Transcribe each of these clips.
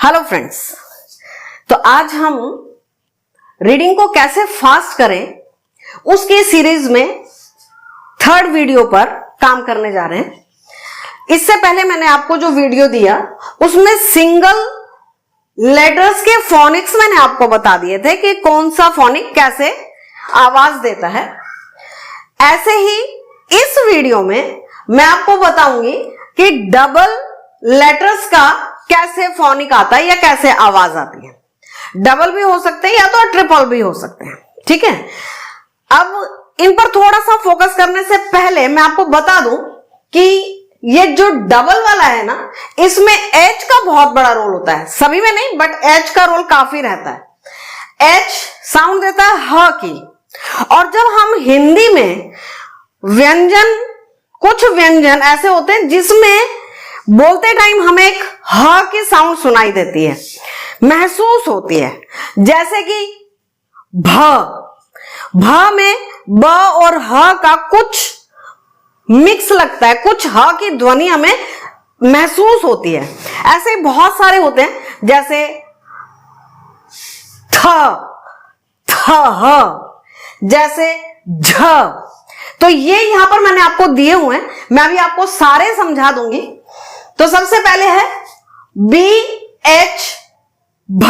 Hello friends, तो आज हम रीडिंग को कैसे फास्ट करें उसकी सीरीज में थर्ड वीडियो पर काम करने जा रहे हैं। इससे पहले मैंने आपको जो वीडियो दिया उसमें सिंगल लेटर्स के फोनिक्स मैंने आपको बता दिए थे कि कौन सा फोनिक कैसे आवाज देता है। ऐसे ही इस वीडियो में मैं आपको बताऊंगी कि डबल लेटर्स का कैसे फोनिक आता है या कैसे आवाज आती है। डबल भी हो सकते हैं या तो ट्रिपल भी हो सकते हैं, ठीक है। अब इन पर थोड़ा सा फोकस करने से पहले मैं आपको बता दूं कि ये जो डबल वाला है ना, इसमें एच का बहुत बड़ा रोल होता है। सभी में नहीं, बट एच का रोल काफी रहता है। एच साउंड देता है ह की, और जब हम हिंदी में व्यंजन, कुछ व्यंजन ऐसे होते हैं जिसमें बोलते टाइम हमें एक ह की साउंड सुनाई देती है, महसूस होती है। जैसे कि भ में ब और ह का कुछ मिक्स लगता है, कुछ ह की ध्वनि हमें महसूस होती है। ऐसे बहुत सारे होते हैं, जैसे ह, जैसे झ। तो ये यहां पर मैंने आपको दिए हुए हैं, मैं अभी आपको सारे समझा दूंगी। तो सबसे पहले है बी एच भ,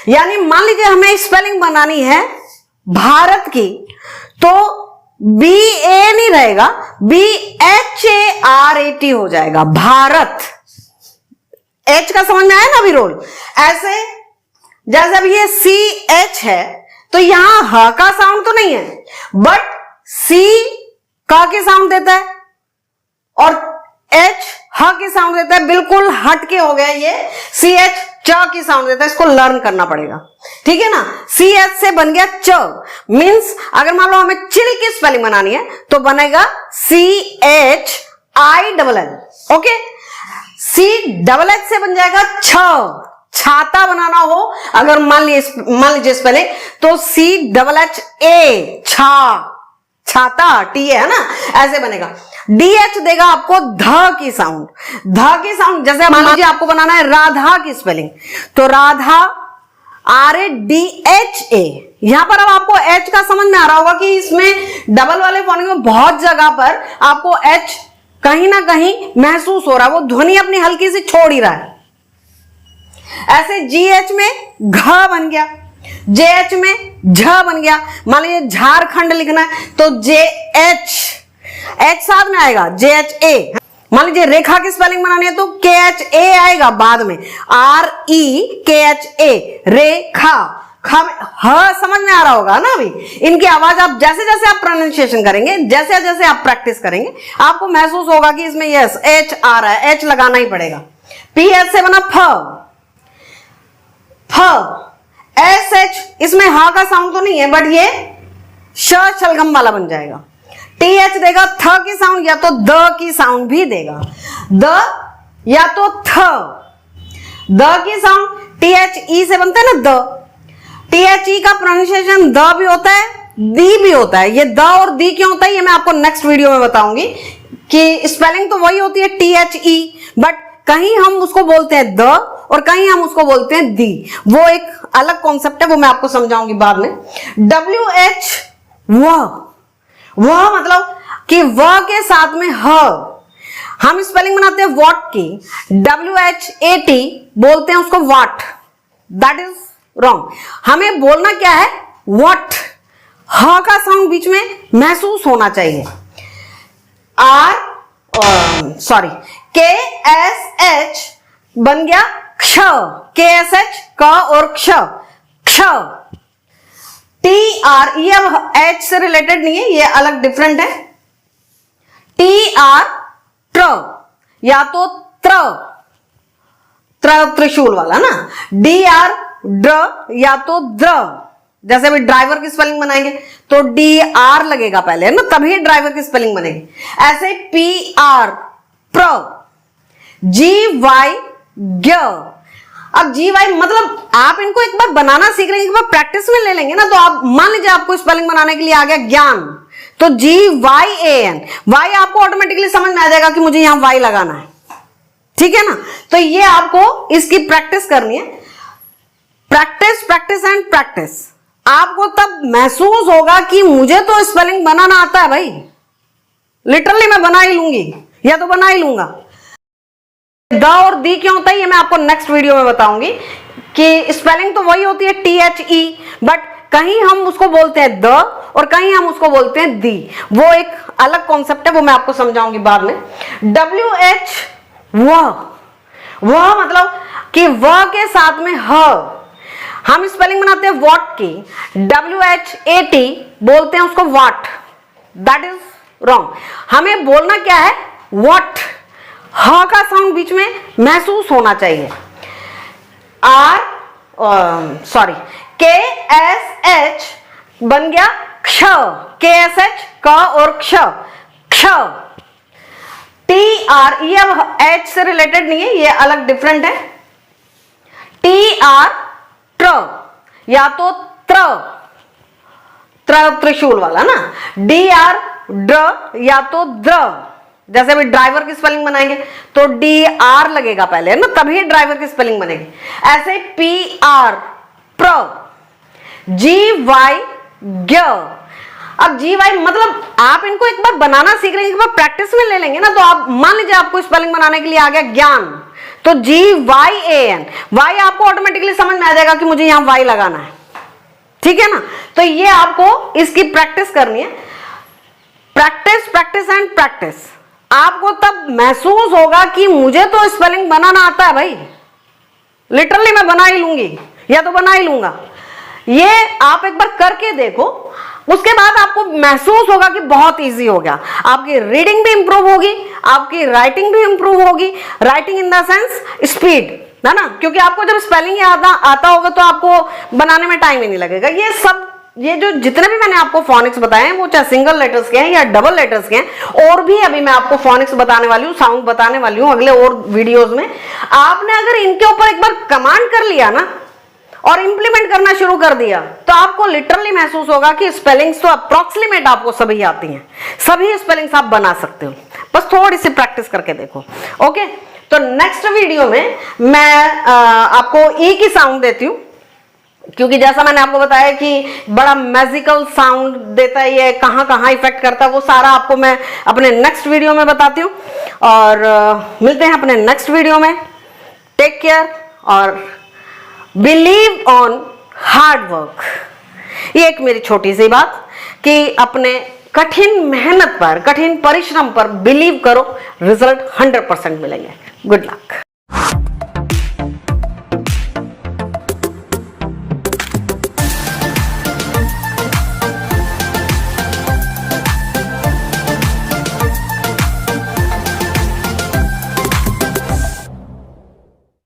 यानी मान लीजिए हमें स्पेलिंग बनानी है भारत की, तो बी ए नहीं रहेगा, B H A R A T हो जाएगा, भारत। एच का समझ में आया ना अभी रोल। ऐसे जैसे अब ये सी एच है, तो यहां ह का साउंड तो नहीं है, बट सी का की साउंड देता है और एच ह की साउंड देता है। बिल्कुल हटके हो गया ये। सी एच च की साउंड देता है, इसको लर्न करना पड़ेगा, ठीक है ना। सी एच से बन गया च, मींस अगर मान लो हमें चिल की स्पेलिंग बनानी है तो बनेगा C H I double L. Okay, C double H से बन जाएगा छ, छाता बनाना हो अगर मान लीजिए स्पेलिंग, तो सी डबल एच ए, छा, छाता, टी है ना, ऐसे बनेगा। डी एच देगा आपको ध की साउंड, ध की साउंड। जैसे मान लीजिए आपको बनाना है राधा की स्पेलिंग, तो Radha R A D H A. यहां पर अब आपको एच का समझ में आ रहा होगा कि इसमें डबल वाले फोनिक में बहुत जगह पर आपको एच कहीं ना कहीं महसूस हो रहा है, वो ध्वनि अपनी हल्की सी छोड़ ही रहा है। ऐसे जी एच में घ बन गया, जे एच में झ बन गया। मान लीजिए झारखंड लिखना है तो जे एच, एच साथ में आएगा, जे एच ए। मान लीजिए रेखा की स्पेलिंग बनानी है तो के एच ए आएगा बाद में, आर ई के एच ए, रेखा। ह समझ में आ रहा होगा ना अभी। इनकी आवाज आप जैसे जैसे आप प्रोनाउंसिएशन करेंगे, जैसे जैसे आप प्रैक्टिस करेंगे, आपको महसूस होगा कि इसमें यस एच आ रहा है, एच लगाना ही पड़ेगा। पी एच से बना फ, एस एच, इसमें हा का साउंड तो नहीं है, बट ये श शलगम वाला बन जाएगा। टी एच देगा थ की साउंड या तो द की साउंड भी देगा, द या तो थ, the key sound. T H E से बनता है ना द, टी एच ई का प्रोनाउंसिएशन द भी होता है, दी भी होता है। ये द और दी क्यों होता है ये मैं आपको नेक्स्ट वीडियो में बताऊंगी, कि स्पेलिंग तो वही होती है टी एच ई, बट कहीं हम उसको बोलते हैं द और कहीं हम उसको बोलते हैं दी। वो एक अलग कॉन्सेप्ट है, वो मैं आपको समझाऊंगी बाद में। डब्ल्यू एच वह मतलब कि वह के साथ में ह, हम स्पेलिंग बनाते हैं वॉट की, डब्ल्यू एच ए टी बोलते हैं उसको वाट, दैट इज रॉन्ग। हमें बोलना क्या है, वॉट। ह का साउंड बीच में महसूस होना चाहिए। के एस एच बन गया क्ष, के एस एच क और क्ष, क्ष। टी आर, ये अब एच से रिलेटेड नहीं है, ये अलग डिफरेंट है। टी आर ट्र या तो त्र, त्रिशूल वाला ना। डी आर ड्र या तो द्र। जैसे अभी ड्राइवर की स्पेलिंग बनाएंगे तो डी आर लगेगा पहले ना, तभी ड्राइवर की स्पेलिंग बनेगी। ऐसे पी आर प्र, जी वाई ग। अब जी वाई मतलब आप इनको एक बार बनाना सीख लेंगे, एक बार प्रैक्टिस में ले लेंगे ना, तो आप मान लीजिए आपको स्पेलिंग बनाने के लिए आ गया ज्ञान, तो जी वाई ए एन, वाई आपको ऑटोमेटिकली समझ में आ जाएगा कि मुझे यहां वाई लगाना है। ठीक है ना। तो ये आपको इसकी प्रैक्टिस करनी है, प्रैक्टिस प्रैक्टिस एंड प्रैक्टिस। आपको तब महसूस होगा कि मुझे तो स्पेलिंग बनाना आता है भाई, लिटरली मैं बना ही लूंगी या तो बना ही लूंगा। द और दी क्यों होता है ये मैं आपको नेक्स्ट वीडियो में बताऊंगी कि स्पेलिंग तो वही होती है THE, बट कहीं हम उसको बोलते हैं द और कहीं हम उसको बोलते हैं दी, वो एक अलग कॉन्सेप्ट है, वो मैं आपको समझाऊंगी बाद में। WH वह मतलब कि वह के साथ में ह, हम स्पेलिंग बनाते हैं वॉट की, WHAT बोलते हैं उसको वाट, दैट इज रॉन्ग। हमें बोलना क्या है, वॉट, ह का साउंड बीच में महसूस होना चाहिए। KSH बन गया क्ष, KSH क और क्ष, क्ष। TR ये अब H से रिलेटेड नहीं है, ये अलग डिफरेंट है। TR ट्र या तो त्रिशूल वाला ना, DR ड्र या तो द्र। जैसे अभी ड्राइवर की स्पेलिंग बनाएंगे तो DR लगेगा पहले है ना, तभी ड्राइवर की स्पेलिंग बनेगी। ऐसे PR प्र, GY ग। अब GY मतलब आप इनको एक बार बनाना सीख लेंगे, एक बार प्रैक्टिस में ले लेंगे ना, तो आप मान लीजिए आपको स्पेलिंग बनाने के लिए आ गया ज्ञान, तो GYAN, वाई आपको ऑटोमेटिकली समझ में आ जाएगा कि मुझे यहां वाई लगाना है, ठीक है ना। तो ये आपको इसकी प्रैक्टिस करनी है, प्रैक्टिस प्रैक्टिस एंड प्रैक्टिस। आपको तब महसूस होगा कि मुझे तो स्पेलिंग बनाना आता है भाई, लिटरली मैं बना ही लूंगी या तो बना ही लूंगा। ये आप एक बार करके देखो, उसके बाद आपको महसूस होगा कि बहुत इजी हो गया। आपकी रीडिंग भी इंप्रूव होगी, आपकी राइटिंग भी इंप्रूव होगी, writing in the sense speed, है ना, क्योंकि आपको जब स्पेलिंग आता होगा तो आपको बनाने में टाइम ही नहीं लगेगा। ये जो जितने भी मैंने आपको फोनिक्स बताए हैं, वो चाहे सिंगल लेटर्स के हैं या डबल लेटर्स के हैं, और भी अभी मैं आपको फोनिक्स बताने वाली हूँ, साउंड बताने वाली हूँ अगले और वीडियोस में। आपने अगर इनके ऊपर एक बार कमांड कर लिया ना और इंप्लीमेंट करना शुरू कर दिया, तो आपको लिटरली महसूस होगा कि स्पेलिंग्स तो अप्रॉक्सीमेट आपको सभी आती हैं, सभी स्पेलिंग्स आप बना सकते हो, बस थोड़ी सी प्रैक्टिस करके देखो। ओके, तो नेक्स्ट वीडियो में मैं आपको ई की साउंड देती हूँ, क्योंकि जैसा मैंने आपको बताया कि बड़ा मैजिकल साउंड देता है, ये कहाँ कहाँ इफेक्ट करता है, वो सारा आपको मैं अपने नेक्स्ट वीडियो में बताती हूँ। और मिलते हैं अपने नेक्स्ट वीडियो में। टेक केयर और बिलीव ऑन हार्ड वर्क। ये एक मेरी छोटी सी बात कि अपने कठिन मेहनत पर, कठिन परिश्रम पर बिलीव करो, रिजल्ट 100% मिलेंगे। Good luck.